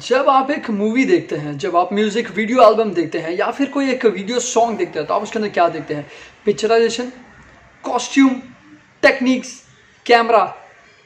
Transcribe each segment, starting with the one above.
जब आप एक मूवी देखते हैं, जब आप म्यूज़िक वीडियो एल्बम देखते हैं या फिर कोई एक वीडियो सॉन्ग देखते हैं, तो आप उसके अंदर क्या देखते हैं? Picturization, costume, techniques, camera,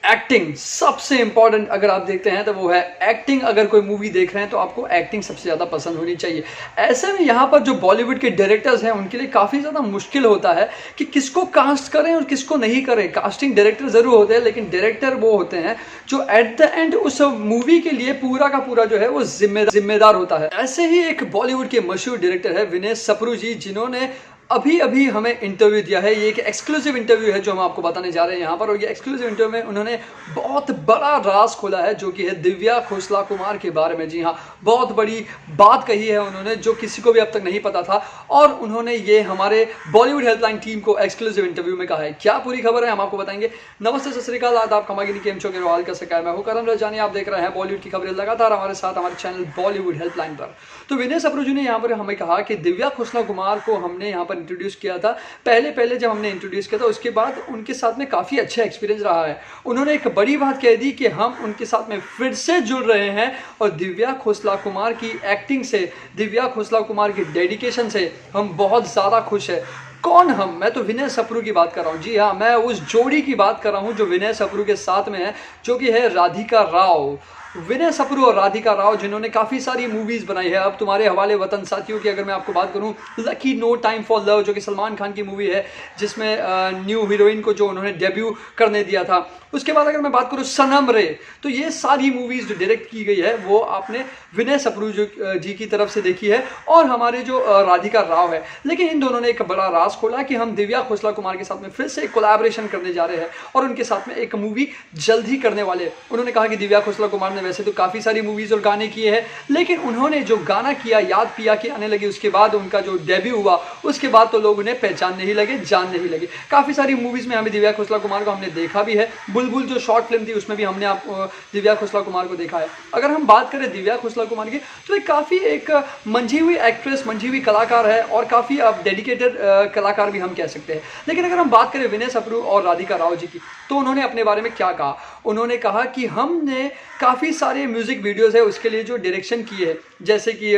acting. सबसे इंपॉर्टेंट अगर आप देखते हैं तो वो है एक्टिंग। अगर कोई मूवी देख रहे हैं तो आपको एक्टिंग सबसे ज़्यादा पसंद होनी चाहिए। ऐसे में यहाँ पर जो बॉलीवुड के डायरेक्टर्स हैं उनके लिए काफ़ी ज़्यादा मुश्किल होता है कि किसको कास्ट करें और किसको नहीं करें। कास्टिंग डायरेक्टर ज़रूर होते हैं, लेकिन डायरेक्टर वो होते हैं जो एट द एंड उस मूवी के लिए पूरा का पूरा जो है वो जिम्मेदार होता है। ऐसे ही एक बॉलीवुड के मशहूर डायरेक्टर है विनय सप्रू जी, जिन्होंने अभी अभी हमें इंटरव्यू दिया है। ये एक एक्सक्लूसिव इंटरव्यू है जो हम आपको बताने जा रहे हैं यहाँ पर। और ये एक्सक्लूसिव इंटरव्यू में उन्होंने बहुत बड़ा राज खोला है, जो कि है दिव्या खोसला कुमार के बारे में। जी हाँ, बहुत बड़ी बात कही है उन्होंने जो किसी को भी अब तक नहीं पता था, और उन्होंने ये हमारे बॉलीवुड हेल्पलाइन टीम को एक्सक्लूसिव इंटरव्यू में कहा है। क्या पूरी खबर है हम आपको बताएंगे। नमस्ते, सत श्री अकाल, आदाब, खमागिनी, केम छो, के का सकाय। मैं हूं करम रजानी, आप देख रहे हैं बॉलीवुड की खबरें लगातार हमारे साथ हमारे चैनल बॉलीवुड हेल्पलाइन पर। तो विनय सप्रू जी ने यहाँ पर हमें कहा कि दिव्या खोसला कुमार को हमने यहाँ पर इंट्रोड्यूस किया था। पहले जब हमने इंट्रोड्यूस किया था उसके बाद उनके साथ में काफ़ी अच्छा एक्सपीरियंस रहा है। उन्होंने एक बड़ी बात कह दी कि हम उनके साथ में फिर से जुड़ रहे हैं, और दिव्या खोसला कुमार की एक्टिंग से, दिव्या खोसला कुमार की डेडिकेशन से हम बहुत ज़्यादा खुश हैं। कौन हम? मैं तो विनय सप्रू की बात कर रहा हूँ। जी हाँ, मैं उस जोड़ी की बात कर रहा हूँ जो विनय सप्रू के साथ में है, जो कि है राधिका राव। विनय सप्रू और राधिका राव, जिन्होंने काफ़ी सारी मूवीज़ बनाई है। अब तुम्हारे हवाले वतन साथियों की अगर मैं आपको बात करूं, Lucky no time for love, जो कि सलमान खान की मूवी है, जिसमें न्यू हीरोइन को जो उन्होंने डेब्यू करने दिया था। उसके बाद अगर मैं बात करूं सनम रे, तो ये सारी मूवीज़ जो डायरेक्ट की गई है वो आपने विनय सप्रू जी की तरफ से देखी है, और हमारे जो राधिका राव है। लेकिन इन दोनों ने एक बड़ा राज खोला कि हम दिव्या खोसला कुमार के साथ में फिर से एक कोलैबोरेशन करने जा रहे हैं, और उनके साथ में एक मूवी जल्द ही करने वाले। उन्होंने कहा कि दिव्या खोसला कुमार ने वैसे तो काफ़ी सारी मूवीज़ और गाने किए हैं, लेकिन उन्होंने जो गाना किया याद पिया के आने लगी, उसके बाद उनका जो डेब्यू हुआ, उसके बाद तो लोग उन्हें पहचानने ही लगे, जानने ही लगे। काफ़ी सारी मूवीज़ में हमें दिव्या खोसला कुमार को हमने देखा भी है। बुलबुल जो शॉर्ट फिल्म थी उसमें भी हमने दिव्या खोसला कुमार को देखा है। अगर हम बात करें दिव्या खोसला कुमार की, तो ये काफ़ी एक मंझी हुई एक्ट्रेस, मंझी हुई कलाकार है, और काफ़ी अब डेडिकेटेड कलाकार भी हम कह सकते हैं। लेकिन अगर हम बात करें विनय सप्रू और राधिका राव जी की, तो उन्होंने अपने बारे में क्या कहा? उन्होंने कहा कि हमने काफ़ी सारे म्यूज़िक वीडियोज़ है उसके लिए जो डायरेक्शन किए हैं, जैसे कि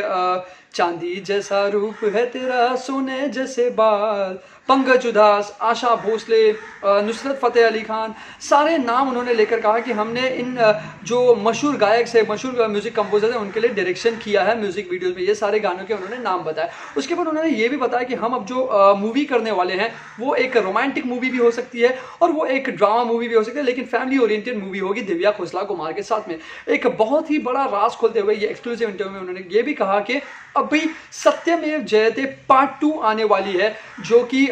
चांदी जैसा रूप है तेरा, सोने जैसे बाल, पंकज उधास, आशा भोसले, नुसरत फ़तेह अली खान, सारे नाम उन्होंने लेकर कहा कि हमने इन जो मशहूर गायक से, मशहूर म्यूज़िक कंपोजर हैं, उनके लिए डायरेक्शन किया है म्यूज़िक वीडियोज़ में। ये सारे गानों के उन्होंने नाम बताया। उसके बाद उन्होंने ये भी बताया कि हम अब जो मूवी करने वाले हैं वो एक रोमांटिक मूवी भी हो सकती है, और वो एक ड्रामा मूवी भी हो सकती है, लेकिन फैमिली ओरिएंटेड मूवी होगी दिव्या खोसला कुमार के साथ में। एक बहुत ही बड़ा राज खोलते हुए ये एक्सक्लूसिव इंटरव्यू में उन्होंने ये भी कहा कि अभी सत्यमेव जयते पार्ट 2 आने वाली है, जो कि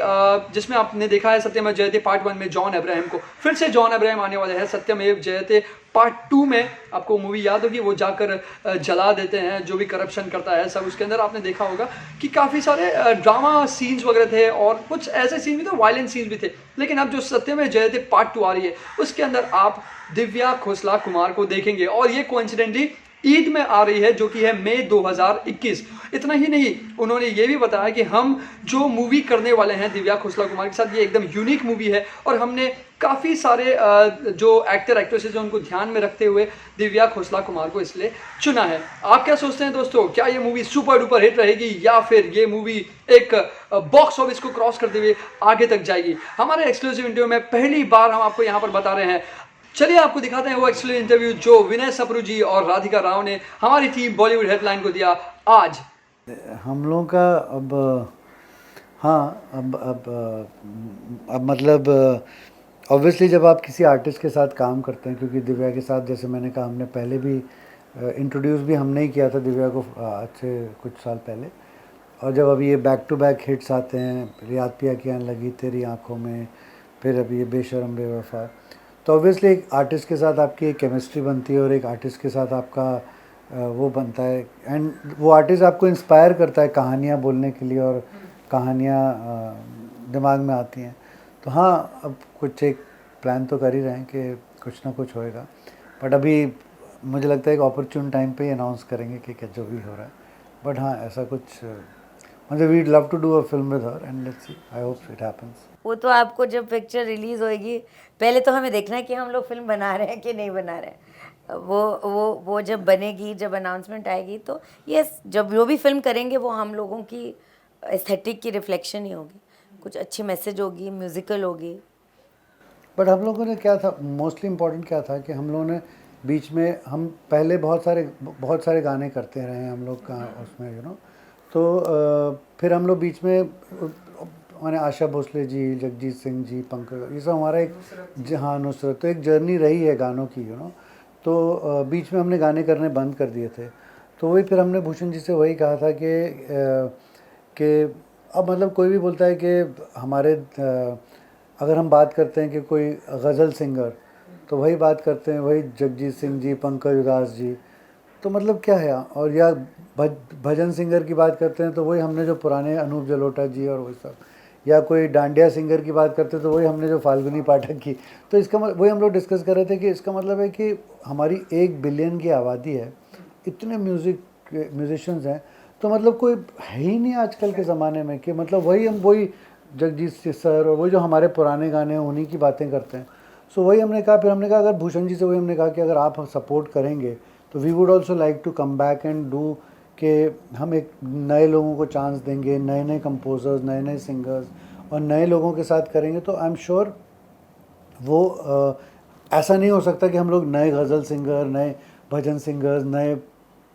जिसमें आपने देखा है सत्यमेव जयते पार्ट 1 में जॉन अब्राहम को, फिर से जॉन अब्राहम आने वाले हैं सत्यमेव जयते पार्ट 2 में। आपको मूवी याद होगी, वो जाकर जला देते हैं जो भी करप्शन करता है सब। उसके अंदर आपने देखा होगा कि काफ़ी सारे ड्रामा सीन्स वगैरह थे, और कुछ ऐसे सीन भी थे, वायलेंट सीन्स भी थे। लेकिन अब जो सत्यमेव जयते पार्ट 2 आ रही है, उसके अंदर आप दिव्या खोसला कुमार को देखेंगे, और ये कोइंसिडेंटली ईद में आ रही है, जो कि है मई 2021। इतना ही नहीं, उन्होंने ये भी बताया कि हम जो मूवी करने वाले हैं दिव्या खोसला कुमार के साथ, ये एकदम यूनिक मूवी है, और हमने काफ़ी सारे जो एक्टर एक्ट्रेसेस हैं उनको ध्यान में रखते हुए दिव्या खोसला कुमार को इसलिए चुना है। आप क्या सोचते हैं दोस्तों? क्या ये मूवी सुपर डुपर हिट रहेगी, या फिर ये मूवी एक बॉक्स ऑफिस को क्रॉस करते हुए आगे तक जाएगी? हमारे एक्सक्लूसिव इंटरव्यू में पहली बार हम आपको यहाँ पर बता रहे हैं। चलिए आपको दिखाते हैं वो एक्सक्लूसिव इंटरव्यू जो विनय सप्रू जी और राधिका राव ने हमारी टीम बॉलीवुड हेडलाइन को दिया आज। हम लोगों का अब हाँ अब मतलब ऑब्वियसली जब आप किसी आर्टिस्ट के साथ काम करते हैं, क्योंकि दिव्या के साथ जैसे मैंने कहा हमने पहले भी इंट्रोड्यूस भी हमने ही किया था दिव्या को आज से कुछ साल पहले, और जब अभी ये बैक टू बैक हिट्स आते हैं, याद पिया की आने लगी, तेरी आंखों में, फिर अभी ये बेशर्म बेवफा, तो ऑब्वियसली एक आर्टिस्ट के साथ आपकी एक केमिस्ट्री बनती है, और एक आर्टिस्ट के साथ आपका वो बनता है, एंड वो आर्टिस्ट आपको इंस्पायर करता है कहानियाँ बोलने के लिए, और कहानियाँ दिमाग में आती हैं। तो हाँ, अब कुछ एक प्लान तो कर ही रहे हैं कि कुछ ना कुछ होएगा, बट अभी मुझे लगता है एक ऑपरच्यून टाइम पे ही अनाउंस करेंगे कि क्या जो भी हो रहा है। बट हाँ, ऐसा कुछ मतलब we'd love to do a film with her and let's see, I hope it happens. वो तो आपको जब पिक्चर रिलीज होएगी पहले तो हमें देखना है कि हम लोग फिल्म बना रहे हैं कि नहीं बना रहे हैं। वो जब बनेगी, जब अनाउंसमेंट आएगी तो यस, जब जो भी फिल्म करेंगे वो हम लोगों की एस्थेटिक की रिफ्लेक्शन ही होगी, कुछ अच्छी मैसेज होगी, म्यूजिकल होगी। बट हम लोगों ने क्या था, मोस्टली इम्पोर्टेंट क्या था कि हम लोगों ने बीच में, हम पहले बहुत सारे गाने करते रहे हैं हम लोग का उसमें तो फिर हम लोग बीच में माने आशा भोसले जी, जगजीत सिंह जी, पंकज, ये सब हमारा एक हाँ नुसरत, तो एक जर्नी रही है गानों की तो बीच में हमने गाने करने बंद कर दिए थे। तो वही फिर हमने भूषण जी से वही कहा था कि अब मतलब कोई भी बोलता है कि हमारे अगर हम बात करते हैं कि कोई गज़ल सिंगर, तो वही बात करते हैं वही जगजीत सिंह जी, पंकज उदास जी, तो मतलब क्या है। और या भजन सिंगर की बात करते हैं तो वही हमने जो पुराने अनूप जलोटा जी और वही सब, या कोई डांडिया सिंगर की बात करते हैं तो वही हमने जो फाल्गुनी पाठक की। तो इसका वही हम लोग डिस्कस कर रहे थे कि इसका मतलब है कि हमारी 1 बिलियन की आबादी है, इतने म्यूजिशियंस हैं, तो मतलब कोई है ही नहीं आजकल के ज़माने में कि मतलब वही जगजीत सर और वही जो हमारे पुराने गाने हैं उन्हीं की बातें करते हैं। सो वही हमने कहा, फिर हमने कहा अगर भूषण जी से वही हमने कहा कि अगर आप सपोर्ट करेंगे तो we would also like to come back and do, कि हम एक नए लोगों को चांस देंगे, नए कंपोजर्स, नए सिंगर्स और नए लोगों के साथ करेंगे। तो आई एम श्योर वो ऐसा नहीं हो सकता कि हम लोग नए गज़ल सिंगर, नए भजन सिंगर्स, नए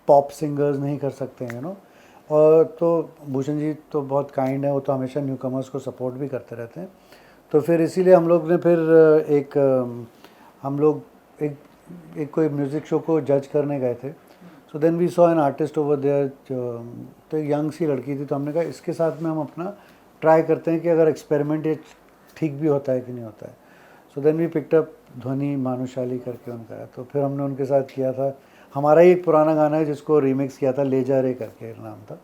पॉप सिंगर्स नहीं कर सकते हैं और तो भूषण जी तो बहुत काइंड है, वो तो हमेशा न्यू कमर्स को सपोर्ट भी करते रहते हैं। तो फिर इसीलिए हम लोग ने फिर एक कोई म्यूज़िक शो को जज करने गए थे। So then we saw an artist over there, तो एक यंग सी लड़की थी, तो हमने कहा इसके साथ में हम अपना ट्राई करते हैं कि अगर एक्सपेरिमेंट ये ठीक भी होता है कि नहीं होता है। So then we picked up Dhvani Bhanushali करके उनका, तो फिर हमने उनके साथ किया था। हमारा ही एक पुराना गाना है जिसको रीमिक्स किया था, ले जा रे करके नाम था,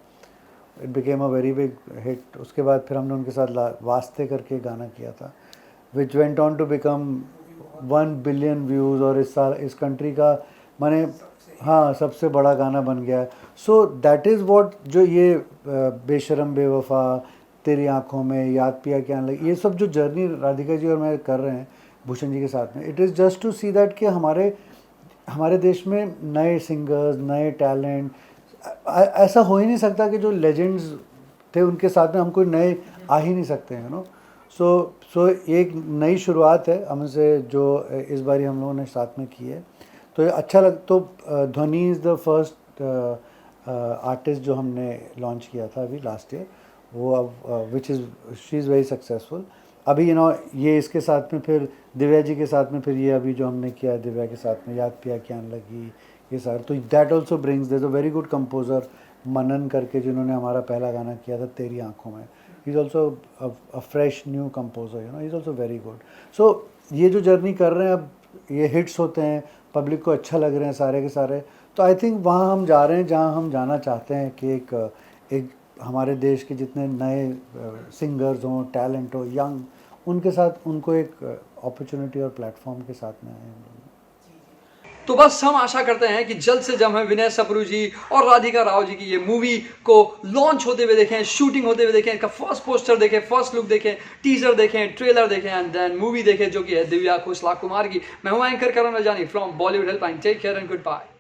it became a very big hit. उसके बाद फिर हमने उनके साथ वास्ते करके गाना किया था, which went on to become 1 billion views, और इस साल इस कंट्री का माने हाँ सबसे बड़ा गाना बन गया है। सो दैट इज़ वॉट, जो ये बेशरम बेवफा, तेरी आँखों में, याद पिया क्या लगी, ये सब जो जर्नी राधिका जी और मैं कर रहे हैं भूषण जी के साथ में, it is just to see that कि हमारे देश में नए सिंगर्स, नए टैलेंट, ऐसा हो ही नहीं सकता कि जो लेजेंड्स थे उनके साथ में हम कोई नए आ ही नहीं सकते हैं सो एक नई शुरुआत है हमसे जो इस बारी हम लोगों ने साथ में की है। तो अच्छा तो ध्वनि इज़ द फर्स्ट आर्टिस्ट जो हमने लॉन्च किया था अभी लास्ट ईयर, वो अब which is she is very successful. अभी ये इसके साथ में फिर दिव्या जी के साथ में फिर ये अभी जो हमने किया है दिव्या के साथ में, याद पिया क्या लगी, ये सारा, तो that also brings, there is a very good composer Manan करके जिन्होंने हमारा पहला गाना किया था तेरी आँखों में, he is also a fresh new composer, he is also very good. So ये जो जर्नी कर रहे हैं, अब ये हिट्स होते हैं, पब्लिक को अच्छा लग रहे हैं सारे के सारे, तो आई थिंक वहाँ हम जा रहे हैं जहाँ हम जाना चाहते हैं कि एक हमारे देश के जितने नए सिंगर्स हों, टैलेंट हो, यंग, उनके साथ उनको एक अपॉर्चुनिटी और प्लेटफॉर्म के साथ में आए हम लोग। तो बस हम आशा करते हैं कि जल्द से जल्द हम विनय सप्रू जी और राधिका राव जी की ये मूवी को लॉन्च होते हुए देखें, शूटिंग होते हुए देखें, इनका फर्स्ट पोस्टर देखें, फर्स्ट लुक देखें, टीजर देखें, ट्रेलर देखें एंड देन मूवी देखें जो कि है दिव्या खोसला कुमार की। मैं हूं anchor Karan Rajani from Bollywood helpline. Take care and good bye.